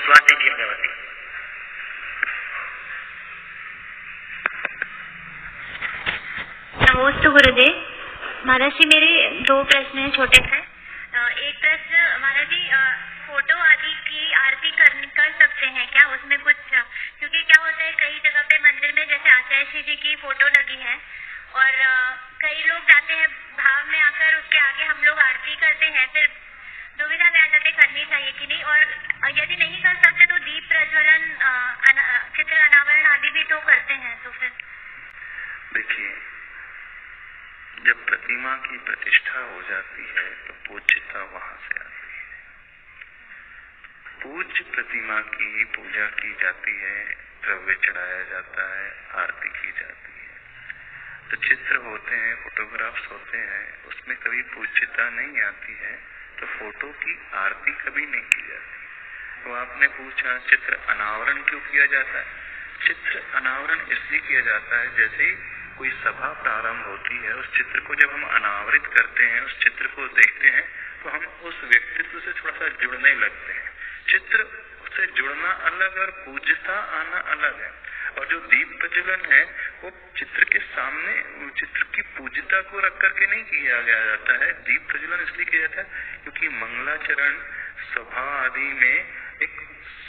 स्वाति दीर्घवती। नमोस्तु गुरुदेव। महाराज जी मेरे दो प्रश्न हैं छोटे से। एक प्रश्न महाराज जी, फोटो आदि की आरती कर सकते हैं क्या? उसमें कुछ, क्योंकि क्या होता है कई जगह पे मंदिर में जैसे आचार्य श्री जी की फोटो लगी है और कई लोग जाते हैं भाव में आकर उसके आगे हम लोग आरती करते हैं, फिर दुविधा में आ जाते करनी चाहिए कि नहीं, और यदि नहीं कर सकते तो दीप प्रज्वलन, चित्र अनावरण आदि भी तो करते हैं, तो फिर देखिए, जब प्रतिमा की प्रतिष्ठा हो जाती है तो पूज्यता वहां से आती है। पूज्य प्रतिमा की पूजा की जाती है, द्रव्य चढ़ाया जाता है, आरती की जाती है। तो चित्र होते हैं, फोटोग्राफ्स होते हैं, उसमें कभी पूज्यता नहीं आती है, तो फोटो की आरती कभी नहीं की जाती। तो आपने पूछा चित्र अनावरण क्यों किया जाता है? चित्र अनावरण इसलिए किया जाता है, जैसे ही कोई सभा प्रारंभ होती है, उस चित्र को जब हम अनावरित करते हैं, उस चित्र को देखते हैं, तो हम उस व्यक्तित्व से थोड़ा सा जुड़ने लगते हैं। चित्र से जुड़ना अलग और पूज्यता आना अलग है। और जो दीप प्रज्वलन है वो चित्र के सामने चित्र की पूज्यता को रख करके नहीं किया गया जाता है। दीप प्रज्वलन इसलिए किया जाता है क्योंकि मंगलाचरण सभा आदि में एक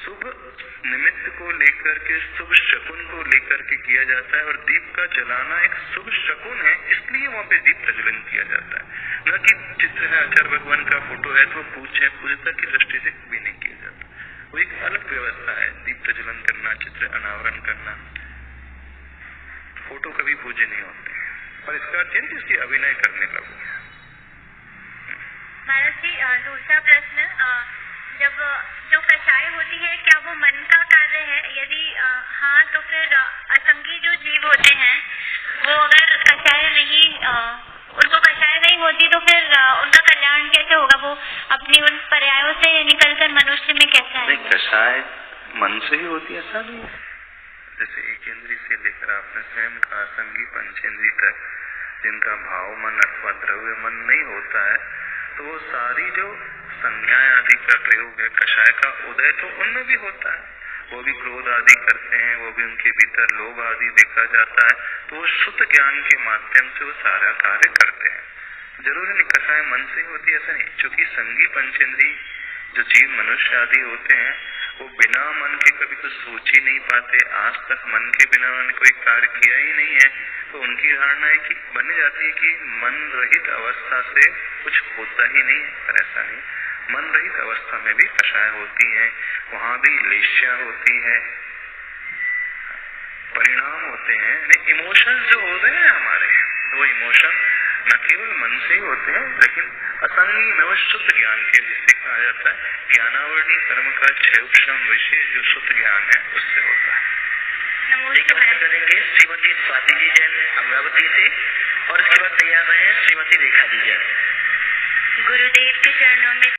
शुभ निमित्त को लेकर के, शुभ शकुन को लेकर के किया जाता है, और दीप का जलाना एक शुभ शकुन है, इसलिए वहाँ पे दीप प्रज्वलन किया जाता है। न कि चित्र है, आचार्य भगवान का फोटो है तो पूज्य है, पूज्यता की दृष्टि से भी नहीं किया जाता। वो एक अलग व्यवस्था है, दीप प्रज्वलन करना, चित्र अनावरण करना। फोटो कभी पूज्य नहीं होते, और इसका अत्यंत इसकी अभिनय करने लगो। महाराज जी दूसरा प्रश्न, जब जो कषाय होती है क्या वो मन का कार्य है? यदि हाँ तो फिर असंगी जो जीव होते हैं वो अगर कषाय नहीं, उनको कषाय नहीं होती तो फिर उनका कल्याण कैसे होगा? वो अपनी उन पर्यायों से निकलकर मनुष्य में कैसे आए? नहीं, कषाय मन से ही होती है, ऐसा नहीं है। जैसे एक इंद्री से लेकर आपने स्वयं का असंगी पंचेंद्री तक जिनका भाव मन अथवा द्रव्य मन नहीं होता है, तो वो सारी जो संज्ञा आदि का प्रयोग है, कषाय का उदय तो उनमें भी होता है। वो भी क्रोध आदि करते हैं, वो भी उनके भीतर लोभ आदि देखा जाता है, तो वो शुद्ध ज्ञान के माध्यम से वो सारा कार्य करते हैं। जरूरी नहीं कषाय मन से ही होती है, ऐसा नहीं। क्योंकि संगी पंचेंद्री जो जीव मनुष्य आदि होते हैं वो बिना मन के कभी कुछ सोच ही नहीं पाते, आज तक मन के बिना उन्होंने कोई कार्य किया ही नहीं है। तो उनकी धारणा है कि बन जाती है कि मन रहित अवस्था से कुछ होता ही नहीं है, पर ऐसा नहीं। मन रहित अवस्था में भी कषाय होती है, वहां भी लेश्या होती है, परिणाम होते हैं। इमोशंस जो होते हैं हमारे, वो इमोशन न केवल मन से ही होते हैं, लेकिन असंगी में वो शुद्ध ज्ञान के, जिससे कहा जाता है ज्ञानावरणी कर्म का क्षयोक्षम विशेष जो शुद्ध ज्ञान है उससे होता है। करेंगे श्रीमती स्वाति जी जैन अमरावती से, और इसके बाद तैयार रहे श्रीमती रेखा जी जैन। गुरुदेव के चरणों में